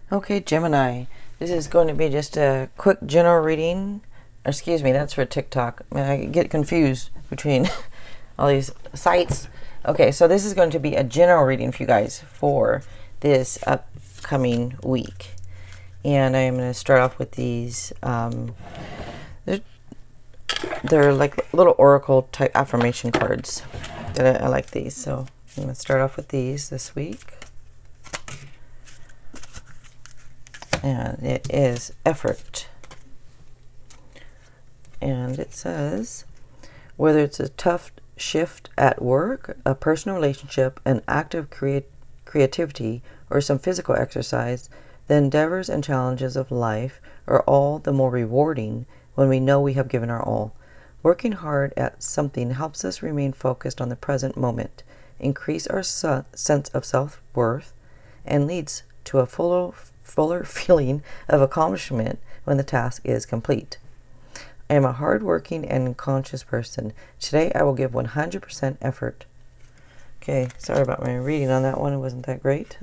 Okay, Gemini, this is going to be just a quick general reading. Excuse me, that's for TikTok. I get confused between all these sites. Okay, so this is going to be a general reading for you guys for this upcoming week. And I'm going to start off with these. They're like little oracle type affirmation cards. I like these, so I'm going to start off with these this week. And it is effort. And it says, whether it's a tough shift at work, a personal relationship, an active creativity, or some physical exercise, the endeavors and challenges of life are all the more rewarding when we know we have given our all. Working hard at something helps us remain focused on the present moment, increase our sense of self-worth, and leads to a fuller feeling of accomplishment when the task is complete. I am a hard-working and conscious person. Today I will give 100% effort. Okay, sorry about my reading on that one. It wasn't that great.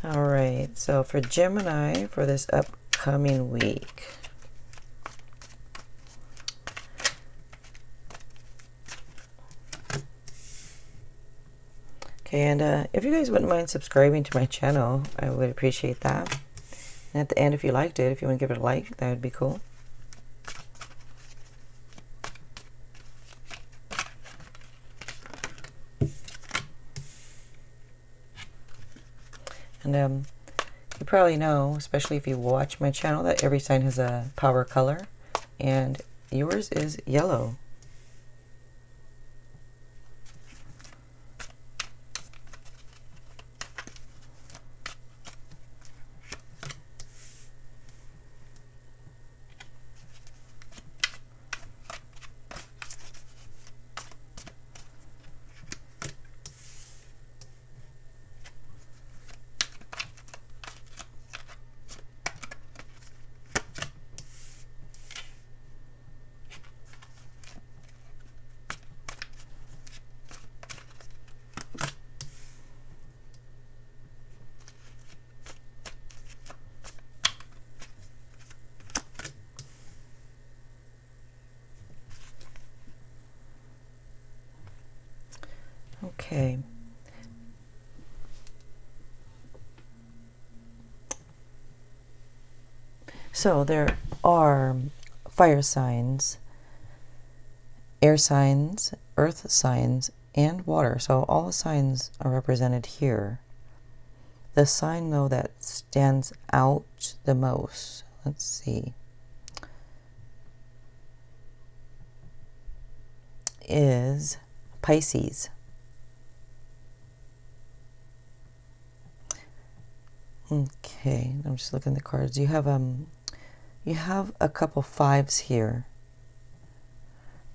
All right, so for Gemini for this upcoming week. Okay, and if you guys wouldn't mind subscribing to my channel, I would appreciate that. And at the end, if you liked it, if you want to give it a like, that would be cool. And you probably know, especially if you watch my channel, that every sign has a power color, and yours is yellow. Okay. So there are fire signs, air signs, earth signs, and water. So all the signs are represented here. The sign, though, that stands out the most, let's see, is Pisces. Okay, I'm just looking at the cards. You have a couple fives here.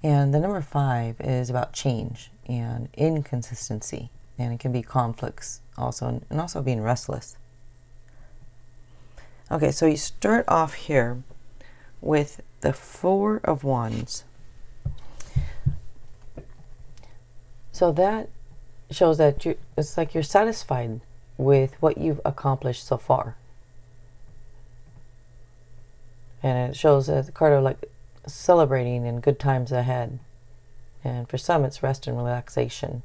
And the number 5 is about change and inconsistency. And it can be conflicts also, and also being restless. Okay, so you start off here with the 4 of Wands. So that shows that it's like you're satisfied with what you've accomplished so far. And it shows a card of like celebrating and good times ahead. And for some, it's rest and relaxation.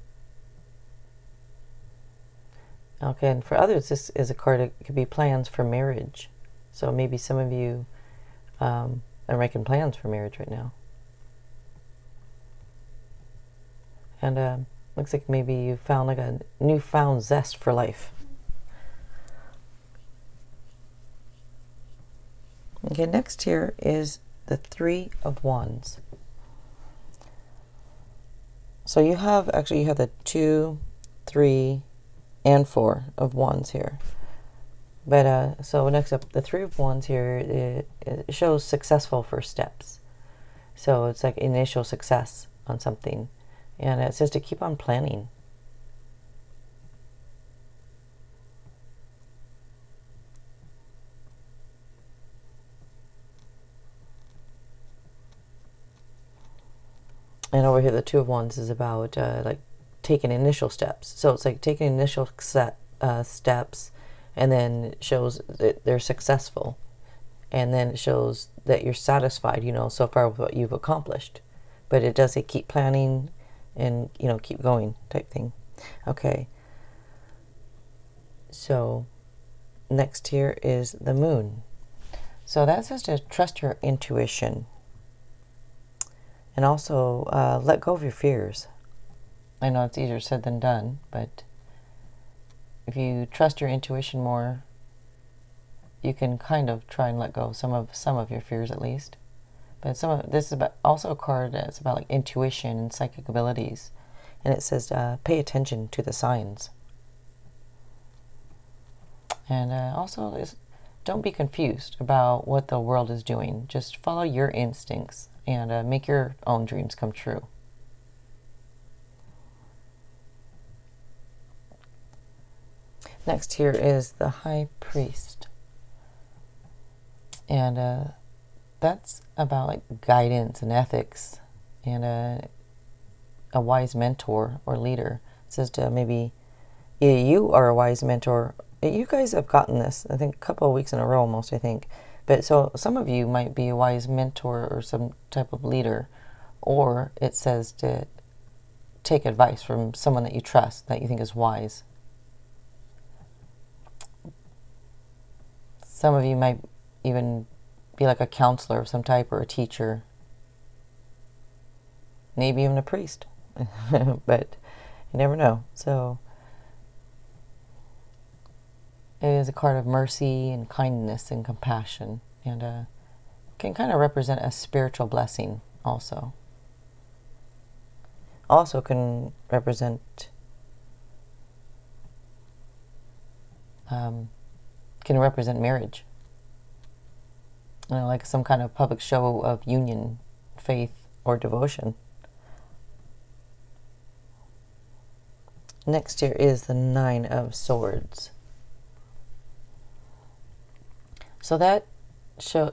Okay, and for others, this is a card that could be plans for marriage. So maybe some of you are making plans for marriage right now. And looks like maybe you found like a newfound zest for life. Okay, next here is the 3 of Wands. So you have the 2, 3, and 4 of Wands here. But so next up, the 3 of Wands here, it shows successful first steps. So it's like initial success on something. And it says to keep on planning. And over here, the 2 of Wands is about like taking initial steps. So it's like taking initial steps and then it shows that they're successful, and then it shows that you're satisfied, so far with what you've accomplished. But it does say keep planning and, keep going type thing. Okay. So next here is the moon. So that says to trust your intuition. And also let go of your fears. I know it's easier said than done, but if you trust your intuition more, you can kind of try and let go of some of your fears at least. But this is also a card that's about like intuition and psychic abilities, and it says pay attention to the signs. And also don't be confused about what the world is doing. Just follow your instincts and make your own dreams come true. Next here is the High Priest. And that's about like guidance and ethics and a wise mentor or leader. It says to maybe either you are a wise mentor. You guys have gotten this, I think, a couple of weeks in a row almost, I think. But so some of you might be a wise mentor or some type of leader. Or it says to take advice from someone that you trust, that you think is wise. Some of you might even be like a counselor of some type or a teacher. Maybe even a priest. But you never know. So it is a card of mercy and kindness and compassion. And can kind of represent a spiritual blessing also. Also can represent marriage. Like some kind of public show of union, faith, or devotion. Next here is the Nine of Swords. So that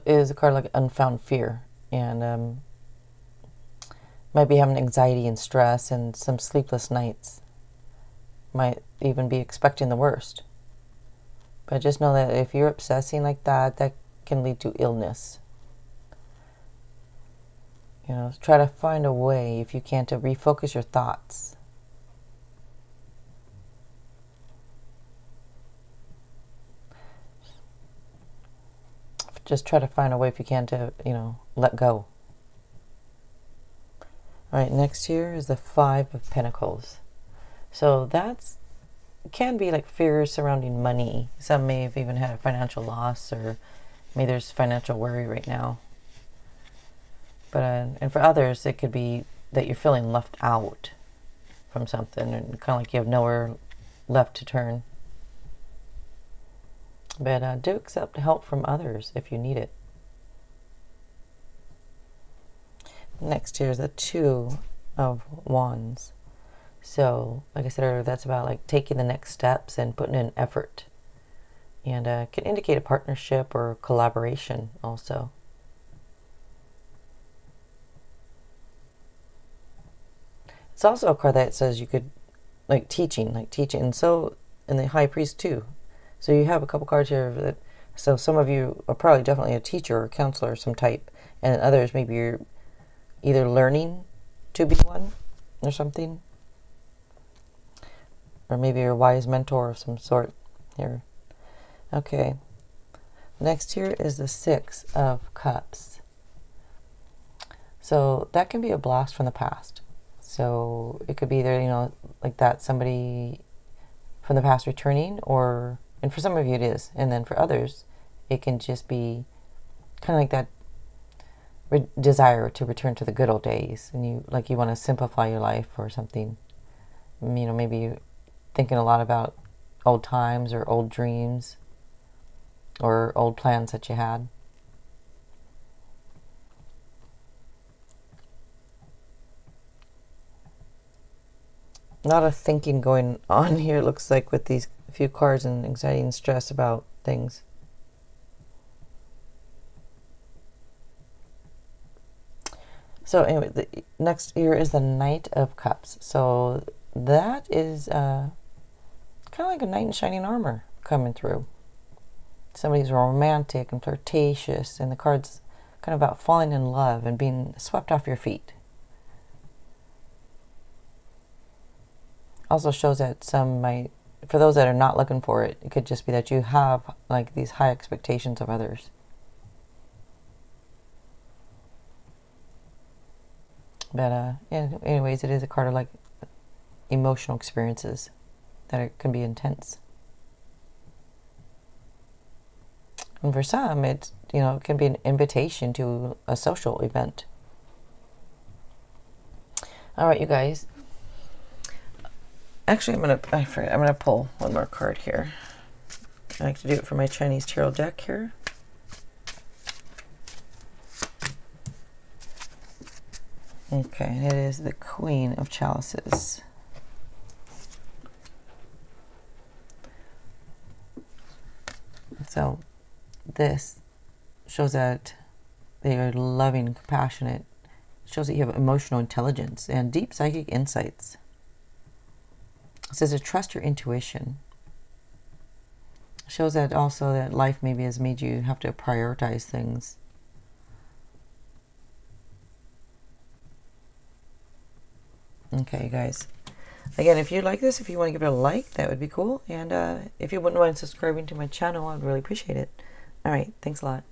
is a card like unfound fear, and might be having anxiety and stress and some sleepless nights. Might even be expecting the worst. But just know that if you're obsessing like that, that can lead to illness. Try to find a way, if you can, to refocus your thoughts. Just try to find a way, if you can, to, let go. All right, next here is the Five of Pentacles. So can be like fears surrounding money. Some may have even had a financial loss, or maybe there's financial worry right now. But and for others, it could be that you're feeling left out from something, and kind of like you have nowhere left to turn. But do accept help from others if you need it. Next here is the Two of Wands. So, like I said earlier, that's about like taking the next steps and putting in effort. And can indicate a partnership or collaboration also. It's also a card that says you could, like teaching. And so, in the High Priest too. So you have a couple cards here that, so some of you are probably definitely a teacher or a counselor of some type. And others, maybe you're either learning to be one or something. Or maybe you're a wise mentor of some sort here. Okay. Next here is the Six of Cups. So that can be a blast from the past. So it could be either, like that, somebody from the past returning, and for some of you it is. And then for others, it can just be kind of like that desire to return to the good old days. And you want to simplify your life or something. Maybe you're thinking a lot about old times or old dreams or old plans that you had. A lot of thinking going on here, it looks like, with these few cards, and anxiety and stress about things. So anyway, the next here is the Knight of Cups. So that is kind of like a knight in shining armor coming through. somebody's romantic and flirtatious, and the card's kind of about falling in love and being swept off your feet. Also shows that some might, for those that are not looking for it, it could just be that you have like these high expectations of others. But anyways, it is a card of like emotional experiences that can be intense. And for some, it can be an invitation to a social event. All right, you guys. Actually, I'm gonna pull one more card here. I like to do it for my Chinese tarot deck here. Okay, it is the Queen of Chalices. So this shows that they are loving and compassionate. It shows that you have emotional intelligence and deep psychic insights. It says to trust your intuition. It shows that also that life maybe has made you have to prioritize things. Okay, guys. Again, if you like this, if you want to give it a like, that would be cool. And if you wouldn't mind subscribing to my channel, I'd really appreciate it. All right, thanks a lot.